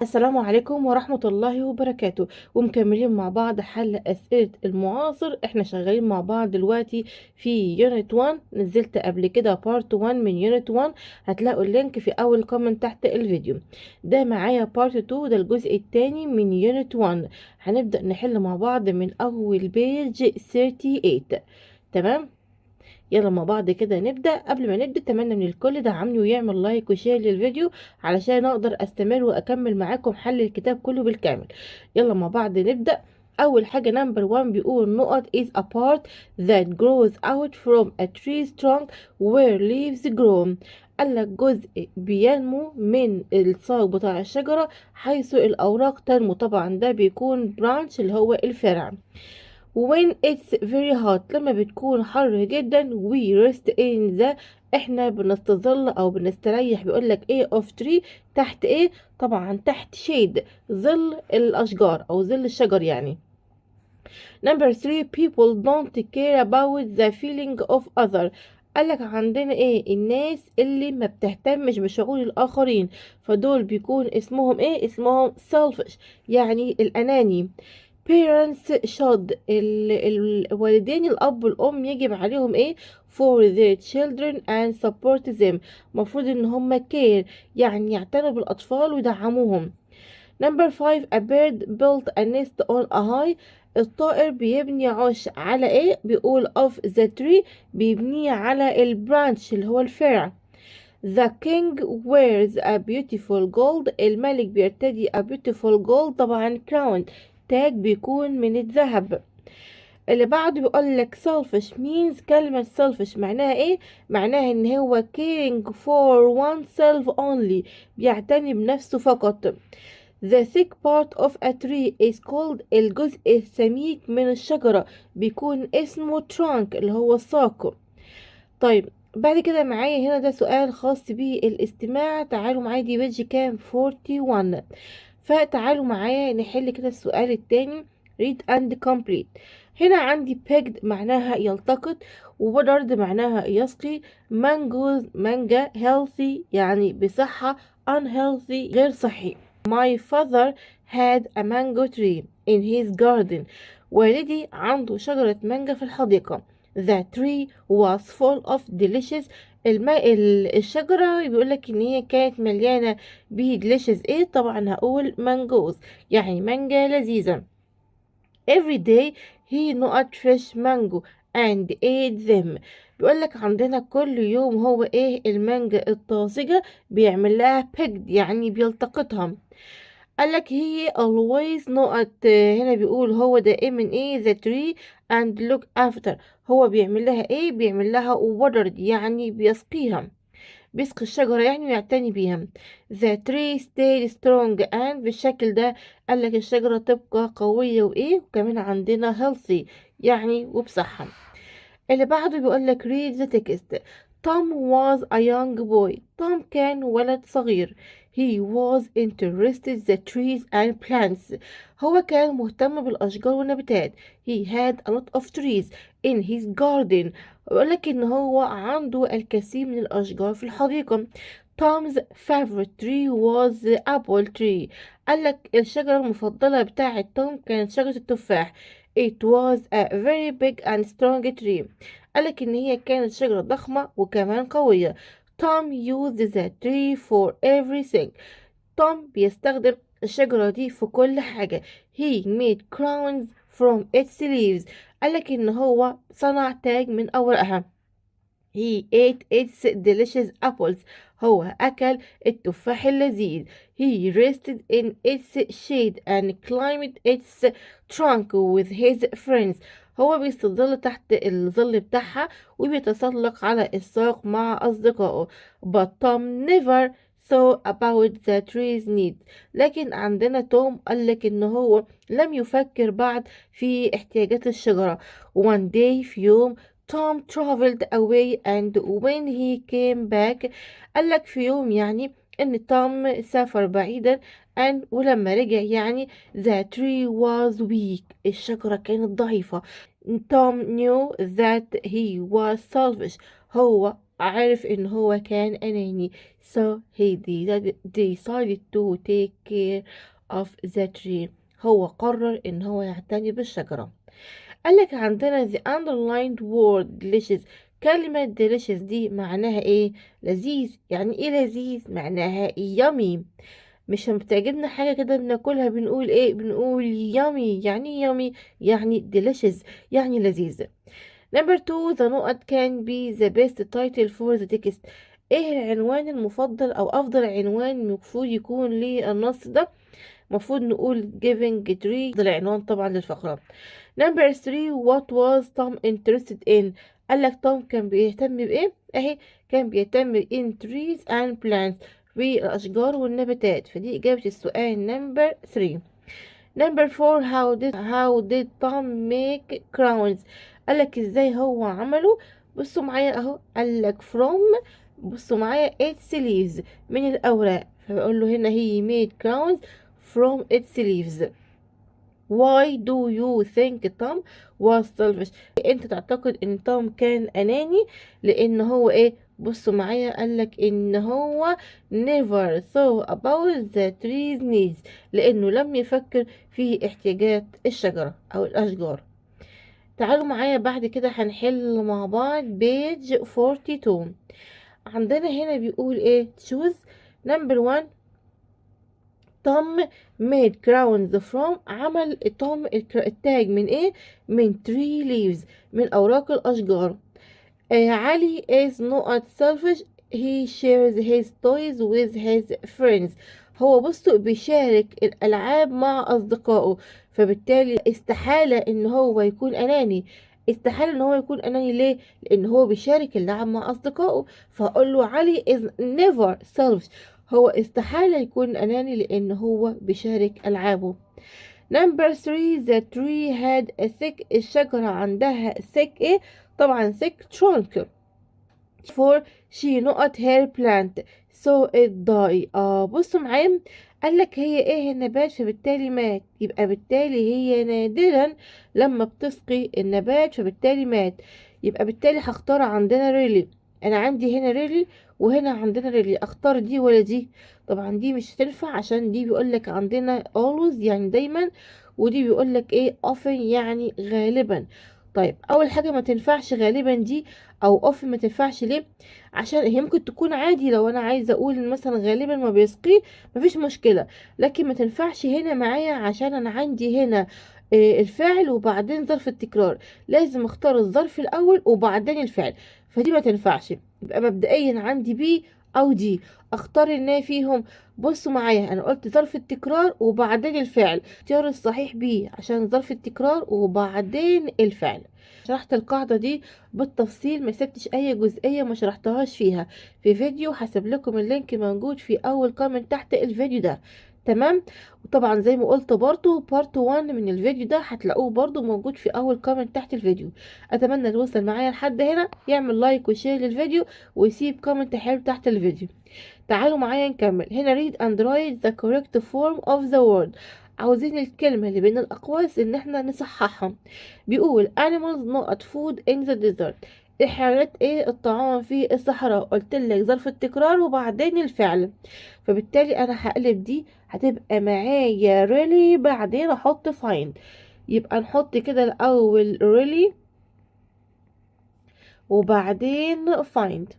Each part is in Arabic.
السلام عليكم ورحمة الله وبركاته. ومكملين مع بعض حل أسئلة المعاصر. احنا شغالين مع بعض دلوقتي في يونت 1. نزلت قبل كده بارت 1 من يونت 1، هتلاقوا اللينك في أول كومنت تحت الفيديو. ده معايا بارت 2، ده الجزء التاني من يونت 1. هنبدأ نحل مع بعض من أول بيج 38. تمام، يلا مع بعض كده نبدأ. قبل ما نبدأ اتمنى من الكل دعمني ويعمل لايك وشير للفيديو علشان اقدر استمر واكمل معاكم حل الكتاب كله بالكامل. يلا مع بعض نبدأ. اول حاجة نمبر 1 بيقول نقط is a part that grows out from a tree's trunk where leaves grow. قال لك جزء بينمو من الساق بتاع الشجرة حيث الأوراق تنمو. طبعا ده بيكون برانش اللي هو الفرع. when it's very hot لما بتكون حر جدا we rest in the احنا بنستظل او بنستريح. بيقولك ايه of tree تحت ايه؟ طبعا تحت shade، ظل الاشجار او ظل الشجر يعني. number 3 people don't care about the feeling of other. قالك عندنا ايه؟ الناس اللي ما بتهتمش بشعور الاخرين، فدول بيكون اسمهم ايه؟ اسمهم selfish يعني الاناني. parents should الوالدين الأب والأم يجب عليهم إيه for their children and support them. مفروض إن هم care يعني يعتنوا بالأطفال ويدعموهم. number 5 a bird built a nest on a high. الطائر بيبني عش على إيه؟ بيقول of the tree، بيبنيه على البرانش اللي هو الفرع. The king wears a beautiful gold. الملك بيرتدي a beautiful gold طبعا crown، تاج بيكون من الذهب. اللي بعده بيقول لك selfish means. كلمة selfish معناها ايه؟ معناها ان هو caring for oneself only، بيعتني بنفسه فقط. The thick part of a tree is called الجزء السميك من الشجرة بيكون اسمه trunk اللي هو الساق. طيب بعد كده معايا هنا ده سؤال خاص بالاستماع. تعالوا معايا دي بيجي كام 41. فتعالوا معايا نحل كده السؤال التاني read and complete. هنا عندي pegged معناها يلتقط، وبرد معناها يسقي، mangoes مانجا، healthy يعني بصحة، unhealthy غير صحي. My father had a mango tree in his garden. والدي عنده شجرة مانجا في الحديقة. The tree was full of delicious. الشجرة بيقولك ان هي كانت مليانة ب delicious ايه؟ طبعا هقول mangoes يعني مانجا لذيذة. Every day he not fresh mango and ate them. بيقولك عندنا كل يوم هو ايه؟ المانجا الطازجة بيعمل لها picked يعني بيلتقطها. قالك he always not هنا بيقول هو دائما ايه the tree and look after. هو بيعمل لها ايه؟ بيعمل لها watered يعني بيسقيها، بيسقي الشجرة يعني ويعتني بيها. the tree stayed strong and بالشكل ده قالك الشجرة تبقى قوية وايه؟ وكمان عندنا healthy يعني وبصحة. اللي بعده بيقولك read the text. Tom was a young boy. توم كان ولد صغير. He was interested the trees and plants. هو كان مهتم بالأشجار والنباتات. He had a lot of trees in his garden. بيقولك إن هو عنده الكثير من الأشجار في الحديقة. Tom's favorite tree was the apple tree. قالك الشجرة المفضلة بتاعة توم كانت شجرة التفاح. It was a very big and strong tree. قالك إن هي كانت شجرة ضخمة وكمان قوية. Tom used the tree for everything. توم بيستخدم الشجرة دي في كل حاجة. He made crowns from its leaves. قالك إن هو صنع تاج من أوراقها. He ate its delicious apples. هو أكل التفاح اللذيذ. He rested in its shade and climbed its trunk with his friends. هو بيستظل تحت الظل بتاعها وبيتسلق على الساق مع أصدقائه. But Tom never thought about the tree's needs. لكن عندنا توم قالك إن هو لم يفكر بعد في احتياجات الشجرة. One day في يوم Tom traveled away and when he came back. قالك في يوم يعني ان توم سافر بعيدا and ولما رجع يعني the tree was weak. الشجرة كانت ضعيفة. Tom knew that he was selfish. هو عارف ان هو كان اناني. so he decided to take care of the tree. هو قرر ان هو يعتني بالشجرة. قالك عندنا the underlined word delicious. كلمة delicious دي معناها ايه؟ لذيذ. يعني ايه لذيذ؟ معناها yummy. مش لما بتعجبنا حاجة كده بناكلها بنقول ايه؟ بنقول yummy. يعني yummy يعني delicious يعني لذيذ. number 2 the نقط can be the best title for the text. ايه العنوان المفضل او افضل عنوان المفروض يكون للنص ده؟ المفروض نقول giving tree. ده العنوان طبعا للفقرة. number 3 what was Tom interested in. قالك توم كان بيهتم بايه؟ اهي كان بيهتم in trees and plants بالاشجار والنباتات. فدي اجابة السؤال number 3. number 4 how did Tom make crowns. قالك ازاي هو عمله؟ بصوا معايا اهو، قالك from، بصوا معايا its leaves من الاوراق. فبقول له هنا he made crowns from its leaves. why do you think Tom was selfish. انت تعتقد ان توم كان اناني لان هو ايه؟ بصوا معايا قالك ان هو never thought about the trees needs. لانه لم يفكر في احتياجات الشجرة او الاشجار. تعالوا معايا بعد كده هنحل مع بعض page 42. عندنا هنا بيقول ايه؟ choose. number 1 توم made crowns from. عمل توم التاج من ايه؟ من tree leaves من اوراق الاشجار. علي is not selfish. he shares his toys with his friends. هو بصوا بيشارك الالعاب مع اصدقائه. فبالتالي استحالة ان هو يكون اناني. استحالة ان هو يكون اناني ليه؟ لان هو بيشارك اللعب مع اصدقائه. فاقول له علي is never selfish. هو استحالة يكون اناني لان هو بيشارك العابه. number 3 the tree had a thick. الشجرة عندها thick ايه؟ طبعا thick trunk. for she not her plant so it die. بصوا معايا قالك هي ايه؟ النبات فبالتالي مات. يبقى بالتالي هي نادرا لما بتسقي النبات فبالتالي مات. يبقى بالتالي هختار عندنا ريلي. انا عندي هنا ريلي وهنا عندنا ريلي. اختار دي ولا دي؟ طبعا دي مش هتنفع عشان دي بيقولك عندنا always يعني دايما، ودي بيقولك ايه؟ often يعني غالبا. طيب اول حاجة ما تنفعش غالبا دي او اوف ما تنفعش ليه؟ عشان هي ممكن تكون عادي لو انا عايزه اقول مثلا غالبا ما بيسقيه مفيش مشكله، لكن ما تنفعش هنا معايا عشان انا عندي هنا الفعل وبعدين ظرف التكرار. لازم اختار الظرف الاول وبعدين الفعل، فدي ما تنفعش. يبقى مبدئيا عندي بي او دي. اختار ان فيهم. بصوا معايا انا قلت ظرف التكرار وبعدين الفعل. اختيار الصحيح بي عشان ظرف التكرار وبعدين الفعل. شرحت القاعدة دي بالتفصيل، ما سبتش اي جزئية ما شرحتهاش فيها في فيديو. هسيب لكم اللينك موجود في اول كومنت تحت الفيديو ده. تمام. وطبعا زي ما قلت برضو بارت 1 من الفيديو ده هتلاقوه برضو موجود في اول كومنت تحت الفيديو. اتمنى توصل معايا لحد هنا يعمل لايك وشير للفيديو ويسيب كومنت حلو تحت الفيديو. تعالوا معايا نكمل. هنا read and write the correct form of the word. عاوزين الكلمة اللي بين الأقواس إن احنا نصححها. بيقول animals not food in the desert. الحيوانات ايه؟ الطعام في الصحراء. قلت لك ظرف التكرار وبعدين الفعل. فبالتالي أنا هقلب دي هتبقى معايا really بعدين أحط find. يبقى نحط كده الأول really وبعدين find.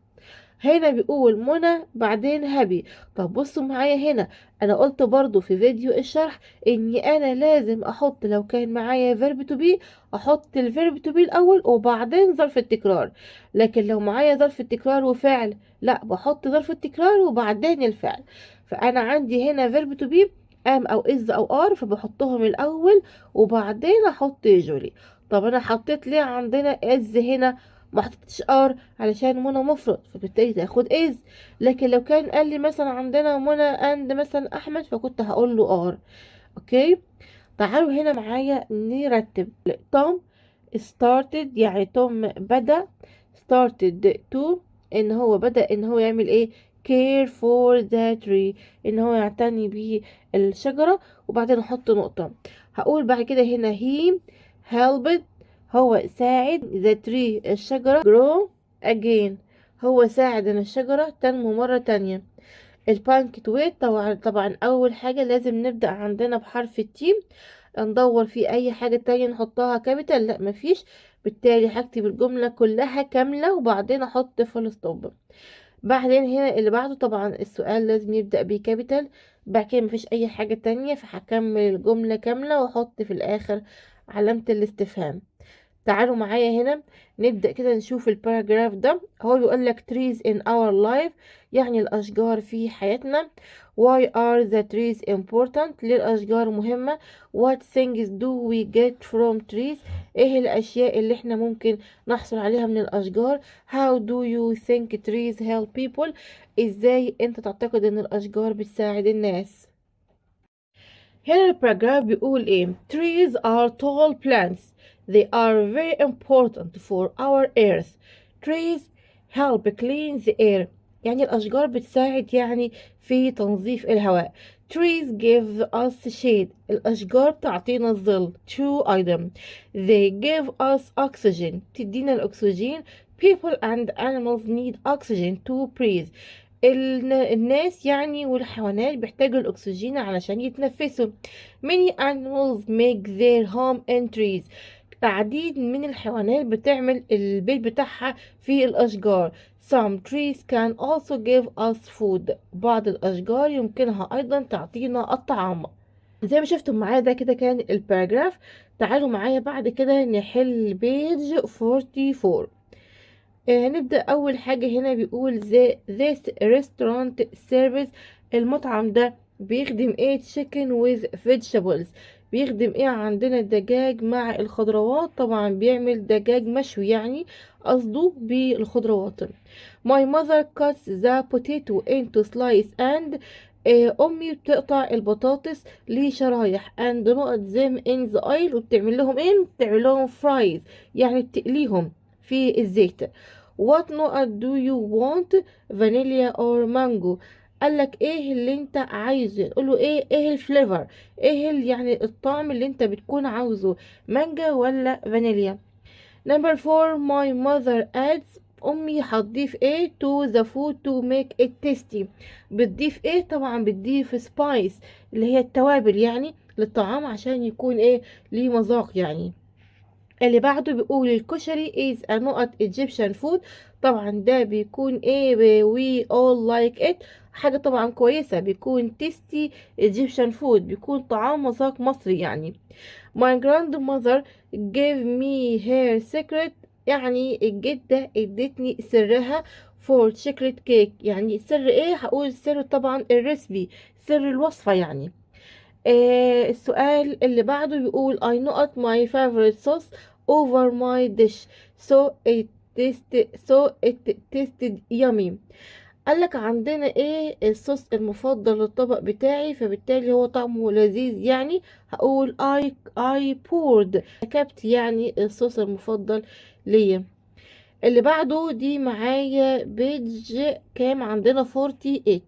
هنا بيقول منى بعدين هبي. طب بصوا معايا هنا انا قلت برضو في فيديو الشرح اني انا لازم احط لو كان معايا فيرب تو بي احط الفيرب تو بي الاول وبعدين ظرف التكرار. لكن لو معايا ظرف التكرار وفعل لا، بحط ظرف التكرار وبعدين الفعل. فانا عندي هنا فيرب تو بي ام او از او ار فبحطهم الاول وبعدين احط جولي. طب انا حطيت ليه عندنا از هنا ما حطيتش ار؟ علشان منى مفرد فبالتالي تاخد از. لكن لو كان قال لي مثلا عندنا منى اند مثلا احمد فكنت هقول له ار. اوكي. تعالوا هنا معايا نرتب. توم started يعني توم بدأ. started to ان هو بدأ ان هو يعمل ايه؟ care for the tree ان هو يعتني بالشجرة وبعدين احط نقطة. هقول بعد كده هنا he helped هو ساعد the tree الشجرة grow again هو ساعد ان الشجرة تنمو مرة تانية. البانكتويت طبعا اول حاجة لازم نبدأ عندنا بحرف التيم، ندور في اي حاجة تانية نحطها كابيتال، لا مفيش. بالتالي هكتب الجملة كلها كاملة وبعدين احط فول ستوب. بعدين هنا اللي بعده طبعا السؤال لازم يبدأ بكابيتال، بعد كده مفيش اي حاجة تانية، فهكمل الجملة كاملة واحط في الاخر علامة الاستفهام. تعالوا معايا هنا نبدأ كده نشوف الباراجراف ده. هو بيقول لك trees in our life، يعني الأشجار في حياتنا. why are the trees important؟ ليه الأشجار مهمة؟ what things do we get from trees؟ ايه الأشياء اللي احنا ممكن نحصل عليها من الأشجار؟ how do you think trees help people؟ ازاي انت تعتقد ان الأشجار بتساعد الناس؟ هنا الباراجراف بيقول ايه؟ trees are tall plants. They are very important for our earth. Trees help clean the air. يعني الأشجار بتساعد يعني في تنظيف الهواء. Trees give us shade. الأشجار بتعطينا الظل. True item. They give us oxygen. تدينا الأكسجين. People and animals need oxygen to breathe. الناس يعني والحيوانات بيحتاجوا الأكسجين علشان يتنفسوا. Many animals make their home in trees. العديد من الحيوانات بتعمل البيت بتاعها في الأشجار. Some trees can also give us food. بعض الأشجار يمكنها أيضا تعطينا الطعام. زي ما شفتم معايا ده كده كان الباراجراف. تعالوا معايا بعد كده نحل بيج 44. هنبدأ أول حاجة هنا بيقول this restaurant service. المطعم ده بيخدم ايه؟ chicken with vegetables. بيخدم ايه؟ عندنا دجاج مع الخضروات. طبعا بيعمل دجاج مشوي يعني قصده بالخضروات. my mother cuts the potato into slice and أمي بتقطع البطاطس لشرايح and نقط them in the oil. وبتعمل لهم ايه؟ بتعمل لهم fries، يعني بتقليهم في الزيت. what نقط do you want vanilla or mango؟ قالك ايه اللي انت عايزه، تقوله ايه الفليفر، يعني الطعم اللي انت بتكون عاوزه، مانجا ولا فانيليا. number 4 my mother adds. امي هتضيف ايه to the food to make it tasty؟ بتضيف ايه؟ طبعا بتضيف spice اللي هي التوابل يعني للطعام عشان يكون ايه؟ ليه مذاق يعني. اللي بعده بيقول الكشري is a نقط Egyptian food. طبعا ده بيكون ايه؟ we all like it، حاجة طبعا كويسة، بيكون tasty Egyptian food، بيكون طعام مذاق مصري يعني. my grandmother gave me her secret. يعني الجدة ادتني سرها for chocolate cake. يعني سر ايه؟ هقول سر طبعا الريسبي، سر الوصفة يعني. السؤال اللي بعده بيقول I نقط my favorite sauce over my dish so it tasted yummy. قالك عندنا ايه الصوص المفضل للطبق بتاعي، فبالتالي هو طعمه لذيذ يعني. هقول I poured كبت يعني الصوص المفضل ليا. اللي بعده دي معايا بيج كام عندنا 48.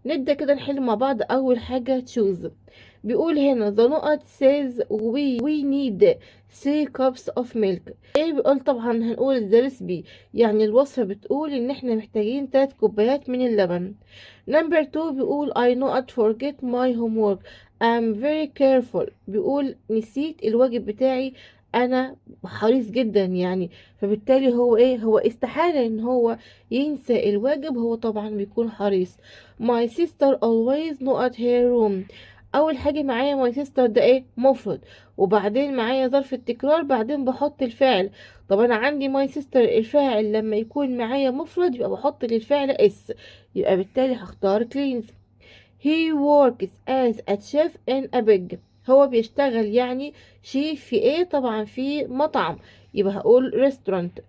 نبدأ كده نحل مع بعض. أول حاجة choose. بيقول هنا the نقط says we need 3 cups of milk. ايه بيقول؟ طبعا هنقول the recipe، يعني الوصفة بتقول ان احنا محتاجين 3 كوبايات من اللبن. number 2 بيقول I not forget my homework. I'm very careful. بيقول نسيت الواجب بتاعي، انا حريص جدا يعني. فبالتالي هو ايه؟ هو استحالة ان هو ينسى الواجب، هو طبعا بيكون حريص. my sister always نقط her room. اول حاجه معايا my sister ده ايه؟ مفرد، وبعدين معايا ظرف التكرار، بعدين بحط الفعل. طب انا عندي my sister الفاعل لما يكون معايا مفرد يبقى بحط للفعل اس، يبقى بالتالي هختار cleans. he works as a chef in a big. هو بيشتغل يعني شيف في ايه؟ طبعا في مطعم، يبقى هقول restaurant.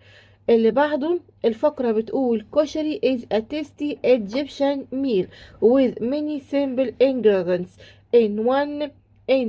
اللي بعده الفقرة بتقول كشري is a tasty Egyptian meal with many simple ingredients in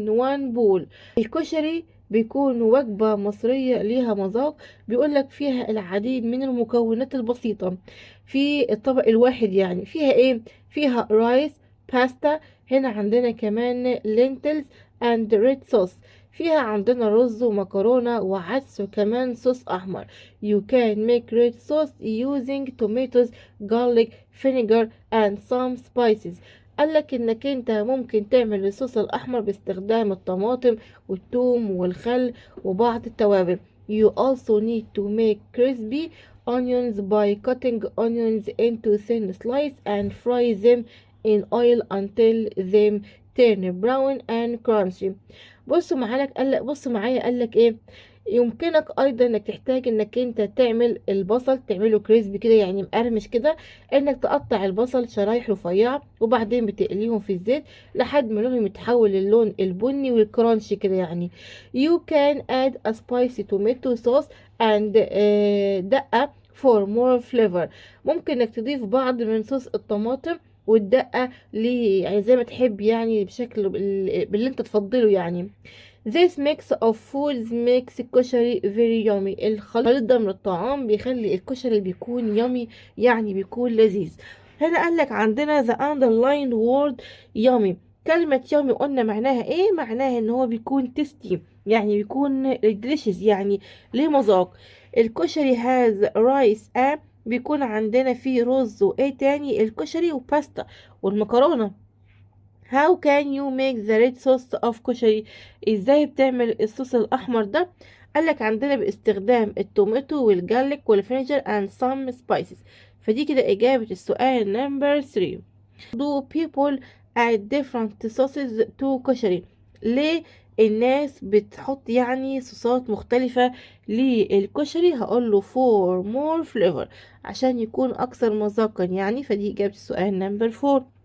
one bowl. الكشري بيكون وجبة مصرية ليها مذاق، بيقولك فيها العديد من المكونات البسيطة في الطبق الواحد. يعني فيها ايه؟ فيها رايس، باستا، هنا عندنا كمان lentils and red sauce، فيها عندنا رز ومكرونة وعدس وكمان صوص أحمر. You can make red sauce using tomatoes, garlic, vinegar and some spices. قالك انك انت ممكن تعمل الصوص الأحمر باستخدام الطماطم والثوم والخل وبعض التوابل. You also need to make crispy onions by cutting onions into thin slices and fry them in oil until they turn brown and crunchy. بصوا معايا قالك ايه. يمكنك ايضا انك تحتاج انك انت تعمل البصل تعمله كريسبي كده يعني مقرمش كده، انك تقطع البصل شرايح رفيعه وبعدين بتقليهم في الزيت لحد ما لونهم يتحول للون البني والكرانشي كده يعني. You can add a spicy tomato sauce and دقة for more flavor. ممكن انك تضيف بعض من صوص الطماطم والدقة يعني زي ما تحب يعني بشكل باللي انت تفضله يعني. This mix of foods makes الكشري very yummy. الخليط ده من الطعام بيخلي الكشري بيكون yummy يعني بيكون لذيذ. هنا قالك عندنا the underlined word yummy. كلمة yummy قلنا معناها ايه؟ معناها ان هو بيكون tasty يعني بيكون delicious يعني ليه مذاق. الكشري has rice بيكون عندنا فيه رز وايه تاني الكشري وباستا والمكرونة. How can you make the red sauce of كشري؟ ازاي بتعمل الصوص الاحمر ده؟ قالك عندنا باستخدام التوماتو والجارليك والفينيجر and some spices. فدي كده اجابة السؤال number 3. Do people add different sauces to كشري؟ ليه الناس بتحط يعني صوصات مختلفة للكشري؟ هقوله for more flavor عشان يكون اكثر مذاقا يعني. فدي اجابة السؤال number 4.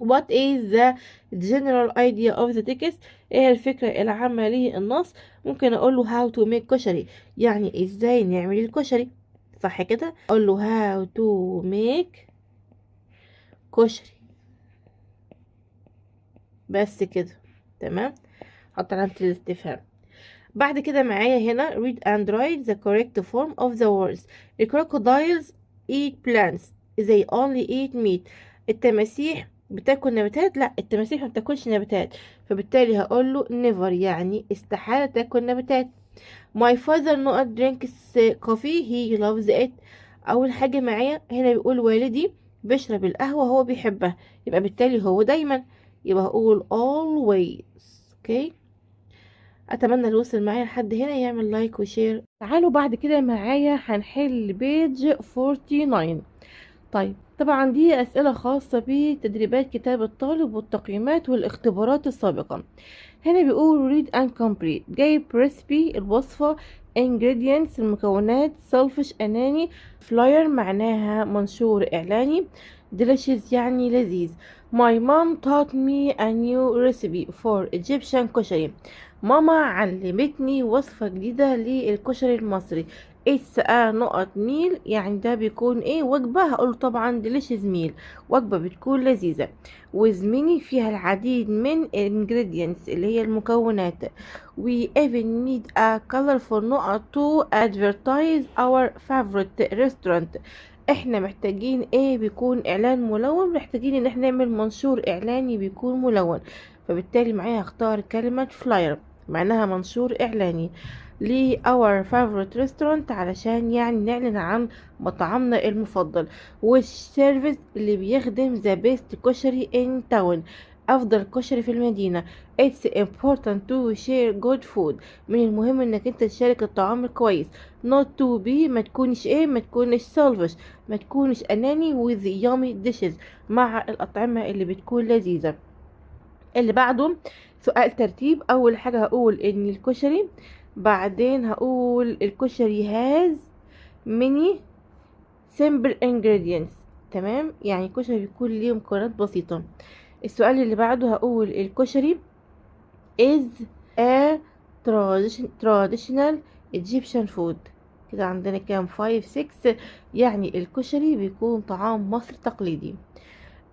What is the general idea of the text؟ ايه الفكرة العامة للنص؟ ممكن اقول له how to make كشري يعني ازاي نعمل الكشري، صح كده؟ اقول له how to make كشري بس كده، تمام. حط علامة الاستفهام. بعد كده معايا هنا read and write the correct form of the words. The crocodiles eat plants. They only eat meat. التماسيح بتاكل نباتات؟ لا، التماسيح ما بتاكلش نباتات، فبالتالي هقول له never يعني استحالة تاكل نباتات. My father not drinks coffee, he loves it. اول حاجة معايا هنا بيقول والدي بيشرب القهوة هو بيحبها، يبقى بالتالي هو دايما، يبقى هقول always. اوكي، اتمنى اللي وصل معايا لحد هنا يعمل لايك وشير. تعالوا بعد كده معايا هنحل بيج 49. طيب طبعا دي اسئله خاصه بتدريبات كتاب الطالب والتقييمات والاختبارات السابقه. هنا بيقول read and complete. جايب recipe الوصفه، ingredients المكونات، selfish اناني، flyer معناها منشور اعلاني، delicious يعني لذيذ. My mom taught me a new recipe for Egyptian كشري. ماما علمتني وصفة جديدة للكشري المصري. It's a نقط meal يعني ده بيكون ايه وجبة، هقول طبعا delicious meal وجبة بتكون لذيذة. with many فيها العديد من ingredients اللي هي المكونات. we even need a colorful نقط to advertise our favorite restaurant. احنا محتاجين ايه بيكون اعلان ملون، محتاجين ان احنا نعمل منشور اعلاني بيكون ملون، فبالتالي معايا هختار كلمة flyer معناها منشور اعلاني ل our favorite restaurant علشان يعني نعلن عن مطعمنا المفضل. والسيرفيس اللي بيخدم the best كشري in town افضل كشري في المدينة. it's important to share good food من المهم انك انت تشارك الطعام الكويس. not to be ما تكونش ايه ما تكونش selfish ما تكونش اناني with yummy dishes مع الاطعمة اللي بتكون لذيذة. اللي بعده سؤال ترتيب. اول حاجة هقول ان الكشري، بعدين هقول الكشري has many simple ingredients، تمام يعني الكشري بيكون ليه مكونات بسيطة. السؤال اللي بعده هقول الكشري is a traditional Egyptian food. كده عندنا كام 5 6 يعني الكشري بيكون طعام مصري تقليدي.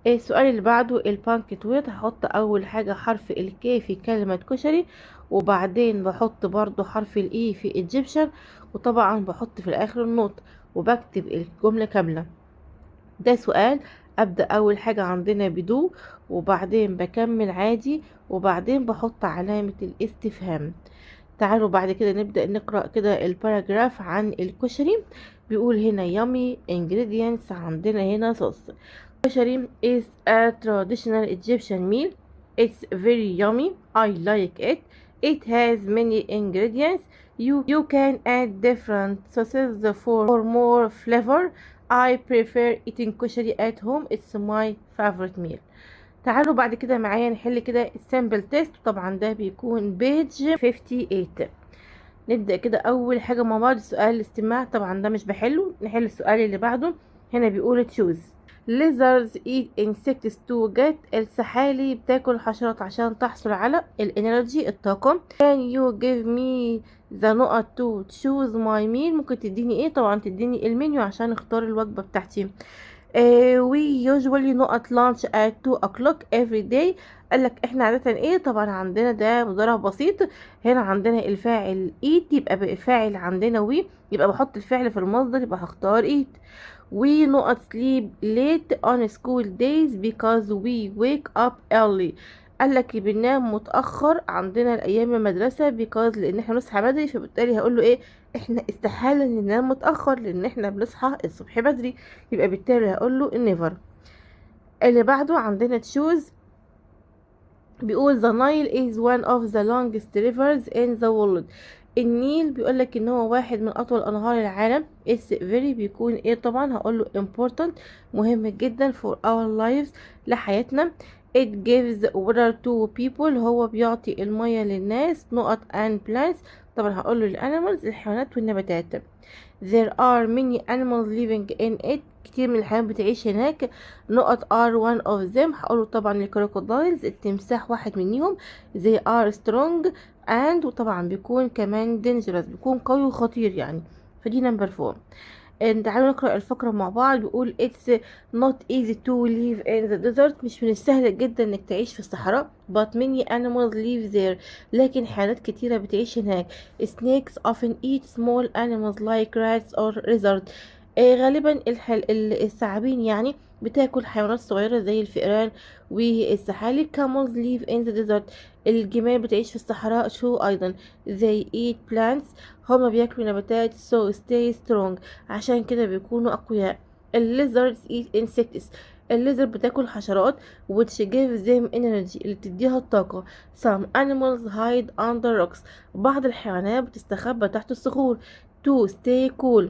السؤال اللي بعده البانكيتويت، هحط اول حاجة حرف الكي في كلمة كشري، وبعدين بحط برضو حرف الاي في ايجيبشن، وطبعا بحط في الاخر النوت وبكتب الجملة كاملة. ده سؤال ابدأ اول حاجة عندنا بدو، وبعدين بكمل عادي، وبعدين بحط علامة الاستفهام. تعالوا بعد كده نبدأ نقرأ كده الباراجراف عن الكشري. بيقول هنا yummy ingredients، عندنا هنا صوص. كشري is a traditional Egyptian meal. It's very yummy. I like it. It has many ingredients. You can add different sauces for more flavor. I prefer eating كشري at home. It's my favorite meal. تعالوا بعد كده معايا نحل كده السامبل تيست. طبعا ده بيكون بيج 58. نبدأ كده أول حاجة مع بعض سؤال الاستماع، طبعا ده مش بحله. نحل السؤال اللي بعده. هنا بيقول choose. lizards eat insects to get. السحالي بتاكل حشرات عشان تحصل على الانرجي الطاقة. can you give me the نقط to choose my meal. ممكن تديني ايه؟ طبعا تديني المنيو عشان اختار الوجبة بتاعتي. we usually نقط lunch at 2 o'clock every day. قالك احنا عادة ايه؟ طبعا عندنا ده مضارع بسيط. هنا عندنا الفاعل eat، يبقى الفاعل عندنا we، يبقى بحط الفعل في المصدر، يبقى هختار eat. we نقط sleep late on school days because we wake up early. قالك بننام متأخر عندنا الأيام المدرسة because لأن احنا بنصحى بدري، فبالتالي هقوله ايه؟ احنا استحالة ننام متأخر لأن احنا بنصحى الصبح بدري، يبقى بالتالي هقوله never. اللي بعده عندنا تشوز. بيقول the Nile is one of the longest rivers in the world. النيل بيقولك ان هو واحد من اطول انهار العالم. it's very بيكون ايه؟ طبعا هقوله important، مهم جدا for our lives لحياتنا. it gives water to people، هو بيعطي المية للناس. نقط and plants، طبعا هقوله الانيمالز الحيوانات والنباتات. there are many animals living in it، كتير من الحيوانات بتعيش هناك. نقط are one of them، هقوله طبعا الكروكودايلز التمساح واحد منهم. they are strong and، وطبعا بيكون كمان dangerous بيكون قوي وخطير يعني. فدي نمبر 4. تعالوا نقرأ الفقرة مع بعض. بيقول it's not easy to live in the desert. مش من السهل جدا انك تعيش في الصحراء. but many animals live there، لكن حيوانات كتيرة بتعيش هناك. snakes often eat small animals like rats or lizards. غالبا الثعابين يعني بتاكل حيوانات صغيرة زي الفئران والسحالي. camels live in the desert، الجمال بتعيش في الصحراء. شو أيضا they eat plants، هما بياكلوا نباتات. so stay strong، عشان كده بيكونوا أقوياء. lizards eat insects، الليزرد بتاكل حشرات. which gives them energy، اللي بتديها الطاقة. some animals hide under rocks، بعض الحيوانات بتستخبى تحت الصخور. to stay cool،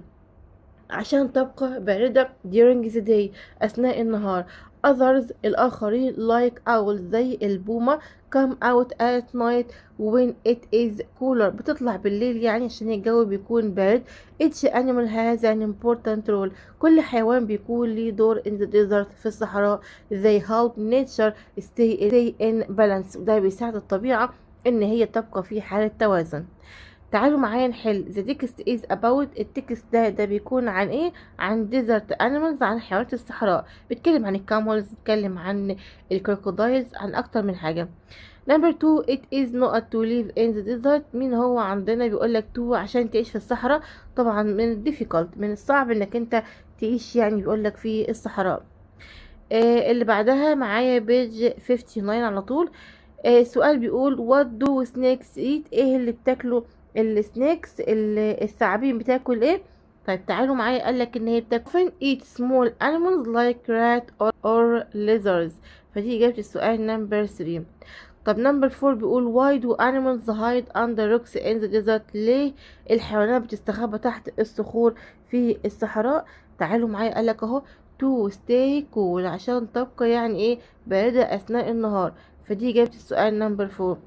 عشان تبقى باردة during the day، أثناء النهار. others الآخرين like owls زي البومة come out at night when it is cooler، بتطلع بالليل يعني عشان الجو بيكون بارد. each animal has an important role، كل حيوان بيكون ليه دور in the desert في الصحراء. they help nature stay in balance، وده بيساعد الطبيعة ان هي تبقى في حالة توازن. تعالوا معايا نحل. the text is about، التكست ده بيكون عن ايه؟ عن desert animals، عن حيوانات الصحراء. بيتكلم عن الكاملز، بيتكلم عن الكروكودايلز، عن اكتر من حاجة. number 2 it is not to live in the desert. مين هو عندنا؟ بيقولك to عشان تعيش في الصحراء. طبعا من difficult، من الصعب انك انت تعيش يعني، بيقولك في الصحراء. اللي بعدها معايا بيج 59 على طول. السؤال بيقول what do snakes eat، ايه اللي بتاكله السنيكس؟ الثعابين بتاكل ايه؟ طيب تعالوا معايا. قالك ان هي بتاكل eat small animals like rat or lizards، فدي اجابة السؤال نمبر 3. طب نمبر 4 بيقول why do animals hide under rocks in the desert، ليه الحيوانات بتستخبى تحت الصخور في الصحراء؟ تعالوا معايا. قالك اهو to stay cool، عشان تبقى يعني ايه؟ باردة اثناء النهار، فدي اجابة السؤال نمبر 4.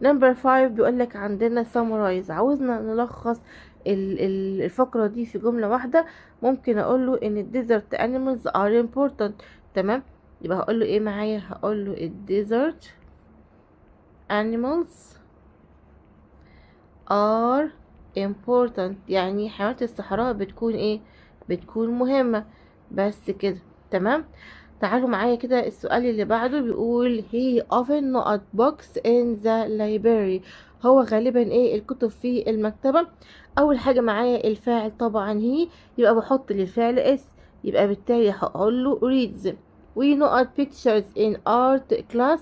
نمبر 5 بيقولك عندنا summarize، عاوزنا نلخص الفقرة دي في جملة واحدة. ممكن اقوله ان desert animals are important. تمام، يبقى هقوله ايه معايا؟ هقوله desert animals are important، يعني حيوانات الصحراء بتكون ايه؟ بتكون مهمة. بس كده تمام. تعالوا معايا كده السؤال اللي بعده. بيقول he often not books in the library، هو غالبا ايه؟ الكتب في المكتبة. اول حاجة معايا الفاعل طبعا هي، يبقى بحط للفعل اس، يبقى بالتالي هقول له reads. we نقط pictures in art class.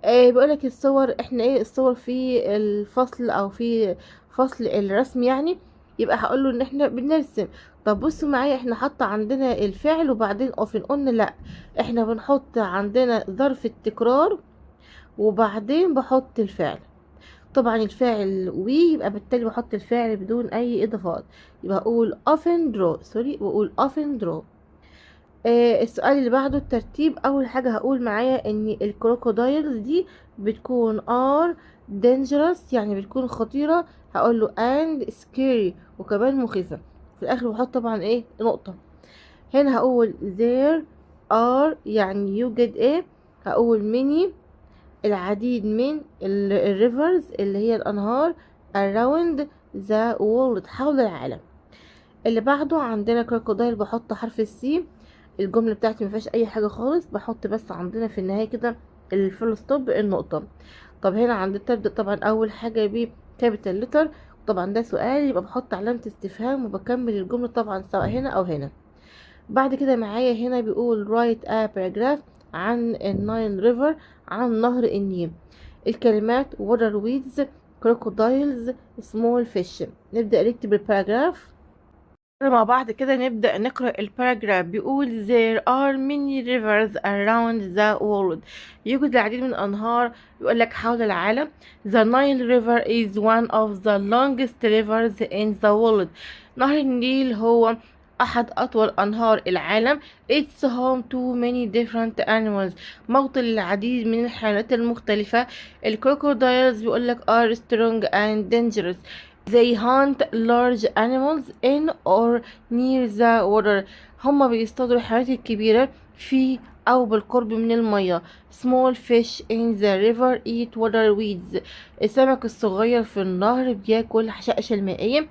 بيقولك الصور، احنا ايه الصور في الفصل او في فصل الرسم يعني. يبقى هقوله ان احنا بنرسم. طب بصوا معايا، احنا حاطه عندنا الفعل وبعدين اوفن، قلنا لا، احنا بنحط عندنا ظرف التكرار وبعدين بحط الفعل. طبعا الفاعل وي، يبقى بالتالي بحط الفعل بدون اي اضافات، يبقى اقول often draw، سوري، واقول often draw. السؤال اللي بعده الترتيب. اول حاجة هقول معايا ان الكروكودايلز دي بتكون are dangerous يعني بتكون خطيرة، هقول له and scary وكمان مخيفة. في الاخر بحط طبعا ايه نقطة. هنا هقول there are يعني يوجد ايه، هقول many العديد من الريفرز اللي هي الأنهار around the world حول العالم. اللي بعده عندنا كروكودايل، بحط حرف السي. الجملة بتاعتي مفيهاش أي حاجة خالص، بحط بس عندنا في النهاية كده الفول ستوب النقطة. طب هنا عند تبدأ طبعا أول حاجة ب capital letter، طبعا ده سؤال يبقى بحط علامة استفهام وبكمل الجملة طبعا سواء هنا أو هنا. بعد كده معايا هنا بيقول write a paragraph عن النايل ريفر، عن نهر النيل. الكلمات water weeds crocodiles small fish. نبدأ نكتب الباراجراف مع بعض كده. نبدأ نقرأ الباراجراف. بيقول there are many rivers around the world. يوجد العديد من الأنهار يقول لك حول العالم. The Nile River is one of the longest rivers in the world. نهر النيل هو أحد أطول أنهار العالم. It's home to many different animals. موطن للعديد من الحيوانات المختلفة. الكروكودايلز بيقول لك are strong and dangerous. They hunt large animals in or near the water. هما بيصطادوا الحيوانات الكبيرة في أو بالقرب من المياه. Small fish in the river eat water weeds. السمك الصغير في النهر بياكل الحشائش المائية.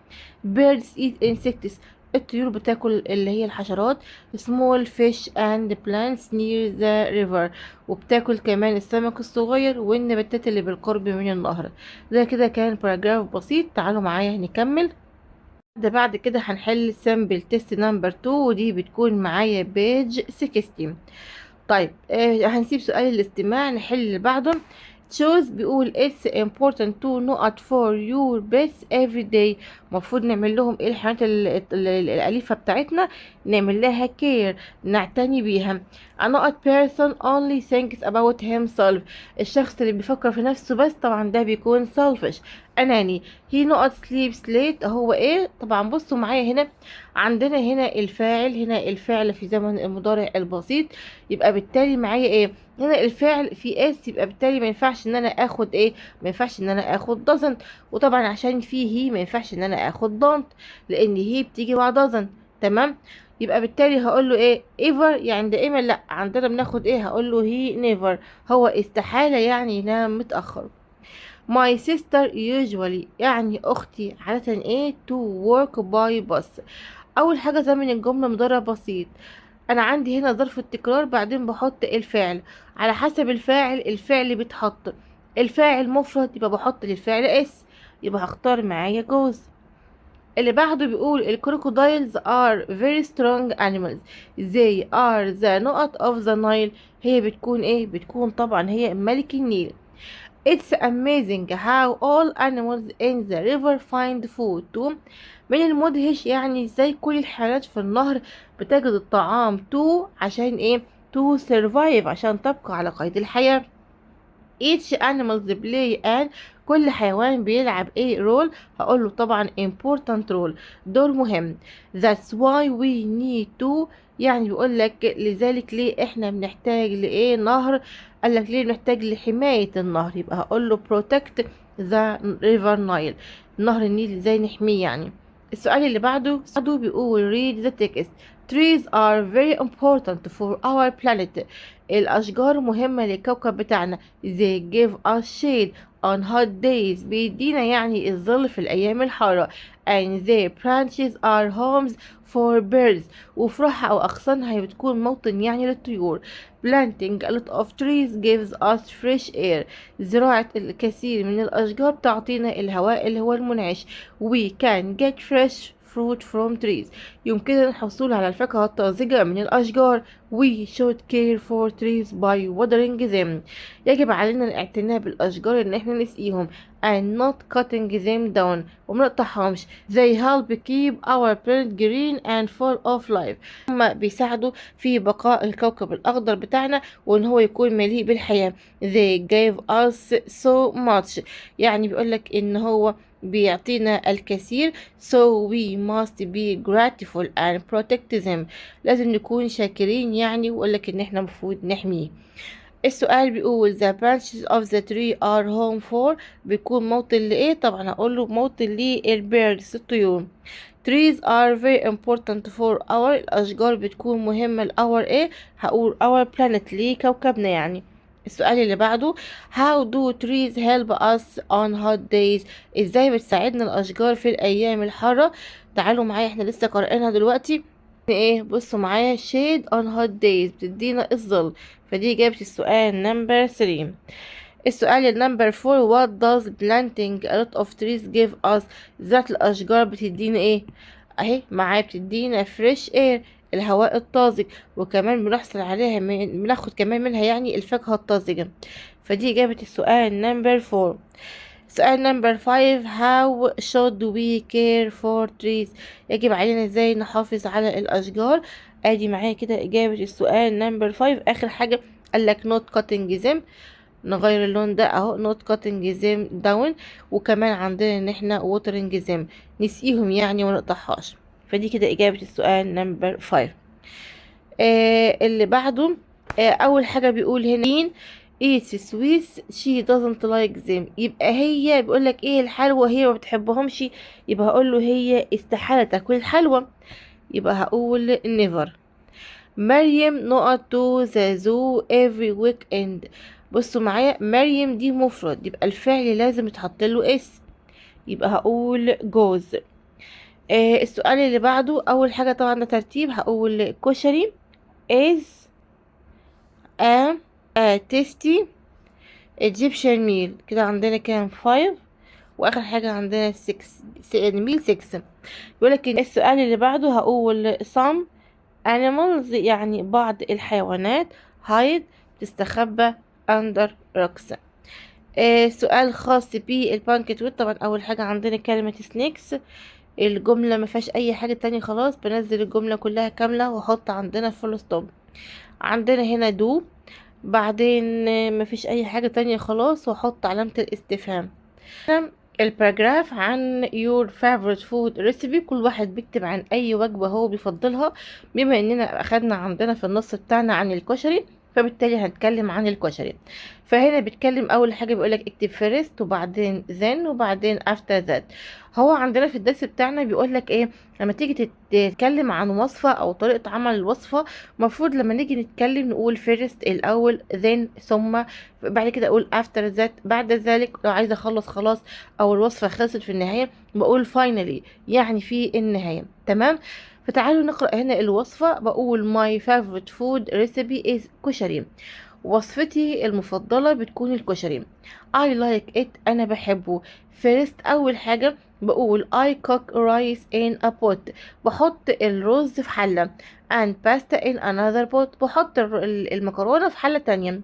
Birds eat insects. الطيور بتاكل اللي هي الحشرات. Small fish and plants near the river. وبتاكل كمان السمك الصغير والنباتات اللي بالقرب من النهر. ده كده كان باراجراف بسيط. تعالوا معايا نكمل. ده بعد كده هنحل سامبل تيست نمبر 2 ودي بتكون معايا بيج 16. طيب هنسيب سؤال الاستماع نحل اللي بعده. choose بيقول it's important to not for your pets every day. المفروض نعمل لهم ايه الحيوانات الأليفة بتاعتنا، نعمل لها care نعتني بيها. a not person only thinks about himself. الشخص اللي بيفكر في نفسه بس طبعا ده بيكون selfish أناني. he not sleeps late هو ايه طبعا. بصوا معايا هنا عندنا هنا الفاعل، هنا الفعل في زمن المضارع البسيط، يبقى بالتالي معايا ايه هنا الفعل في اس، يبقى بالتالي ما ينفعش ان انا اخد ايه، ما ينفعش ان انا اخد doesn't. وطبعا عشان في هي ما ينفعش ان انا اخد don't لان هي بتيجي مع doesn't. تمام. يبقى بالتالي هقول له ايه ever يعني دائما لا، عندنا بناخد ايه هقول له he never هو استحالة يعني ينام متأخر. My sister usually يعني اختي عادة ايه to work by bus. اول حاجة زمن الجملة مضارع بسيط. انا عندي هنا ظرف التكرار بعدين بحط الفعل على حسب الفاعل. الفعل بيتحط الفاعل مفرد يبقى بحط للفعل اس، يبقى هختار معايا جوز. اللي بعده بيقول الكروكودايلز are very strong animals. they are the نقط of the Nile. هي بتكون ايه بتكون طبعا هي ملك النيل. It's amazing how all animals in the river find food too. من المدهش يعني ازاي كل الحيوانات في النهر بتجد الطعام to عشان ايه to survive عشان تبقى على قيد الحياة. each animals play an كل حيوان بيلعب ايه رول، هقوله طبعا important role دور مهم. that's why we need to يعني بيقول لك لذلك ليه احنا بنحتاج لايه نهر، قال لك ليه بنحتاج لحماية النهر، يبقى هقول له protect the river Nile نهر النيل ازاي نحميه يعني. السؤال اللي بعده بيقول read the text. trees are very important for our planet. الأشجار مهمة للكوكب بتاعنا. they give us shade on hot days بيدينا يعني الظل في الأيام الحارة. and their branches are homes for birds وفروعها أو أغصانها بتكون موطن يعني للطيور. planting a lot of trees gives us fresh air. زراعة الكثير من الأشجار تعطينا الهواء اللي هو المنعش. we can get fresh fruit from trees. يمكننا الحصول على الفاكهة الطازجة من الأشجار. We should care for trees by watering them. يجب علينا الاعتناء بالأشجار إن احنا نسقيهم and not cutting them down ومنقطعهمش. They help keep our planet green and full of life. هما بيساعدوا في بقاء الكوكب الأخضر بتاعنا وإن هو يكون مليء بالحياة. They gave us so much. يعني بيقولك إن هو بيعطينا الكثير so we must be grateful and protect them. لازم نكون شاكرين يعني ويقولك إن احنا مفروض نحميه. السؤال بيقول the branches of the tree are home for. بيكون موطن لإيه؟ طبعا هقوله موطن للبيردز الطيور. trees are very important for our. الأشجار بتكون مهمة لأور إيه؟ هقول our planet لكوكبنا يعني. السؤال اللي بعده how do trees help us on hot days. ازاي بتساعدنا الأشجار في الأيام الحارة؟ تعالوا معايا احنا لسه قارئينها دلوقتي. ايه بصوا معايا shade on hot days بتدينا الظل. فدي إجابة السؤال نمبر 3. السؤال النمبر 4 what does planting a lot of trees give us. ذات الأشجار بتدينا ايه؟ اهي معايا بتدينا fresh air الهواء الطازج وكمان بنحصل عليها بناخد كمان منها يعني الفاكهة الطازجة. فدي إجابة السؤال نمبر 4. سؤال نمبر 5 how should we care for trees. يجب علينا ازاي نحافظ على الأشجار. ادي معايا كده إجابة السؤال نمبر 5. آخر حاجة قالك not cutting them. نغير اللون ده اهو not cutting them down. وكمان عندنا ان احنا watering them نسقيهم يعني ونقطعهاش. فدي كده إجابة السؤال نمبر 5. اللي بعده أول حاجة بيقول هنا eats sweets she doesn't like them. يبقى هي بيقولك ايه الحلوى هي ما بتحبهمش. يبقى هقوله هي استحالة تاكل الحلوى. يبقى هقول never. مريم نقط to the zoo every weekend. بصوا معايا مريم دي مفرد يبقى الفعل لازم يتحط له اس. يبقى هقول goes. السؤال اللي بعده اول حاجة طبعا ده ترتيب هقول كشري is a tasty Egyptian meal. كده عندنا كام 5 واخر حاجة عندنا 6 meal 6. يقولك السؤال اللي بعده هقول some animals يعني بعض الحيوانات hide تستخبى under rocks. سؤال خاص بالبانكت ويت. طبعا اول حاجة عندنا كلمة snakes. الجملة ما فيهاش اي حاجة تانية خلاص بنزل الجملة كلها كاملة واحط عندنا فول ستوب. عندنا هنا do بعدين ما فيش اي حاجة تانية خلاص واحط علامة الاستفهام. الباراجراف عن your favorite food recipe. كل واحد بيكتب عن اي وجبة هو بيفضلها. بما اننا اخدنا عندنا في النص بتاعنا عن الكشري فبالتالي هنتكلم عن الكشري. فهنا بيتكلم اول حاجه بيقولك اكتب first وبعدين then وبعدين after that. هو عندنا في الدرس بتاعنا بيقولك ايه لما تيجي تتكلم عن وصفه او طريقه عمل الوصفه مفروض لما نيجي نتكلم نقول first الاول then ثم بعد كده اقول after that بعد ذلك. لو عايزه اخلص خلاص او الوصفه خلصت في النهايه بقول finally يعني في النهايه. تمام. فتعالوا نقرأ هنا الوصفة. بقول my favorite food recipe is كشري. وصفتي المفضلة بتكون الكشري. I like it أنا بحبه. first أول حاجة بقول I cook rice in a pot. بحط الرز في حلة. and pasta in another pot. بحط المكرونة في حلة تانية.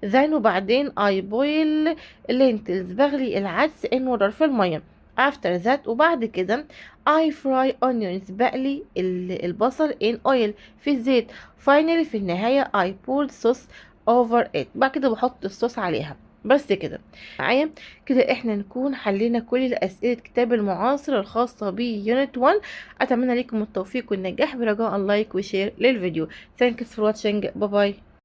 then وبعدين I boil lentils. بغلي العدس in water في المية. after that وبعد كده I fry onions. بقلي البصل in oil في الزيت. finally في النهاية I pour sauce over it. بعد كده بحط الصوص عليها. بس كده معايا كده احنا نكون حلينا كل الأسئلة كتاب المعاصر الخاصة بيونت 1. أتمنى لكم التوفيق والنجاح برجاء اللايك وشير للفيديو. Thanks for watching. باي باي.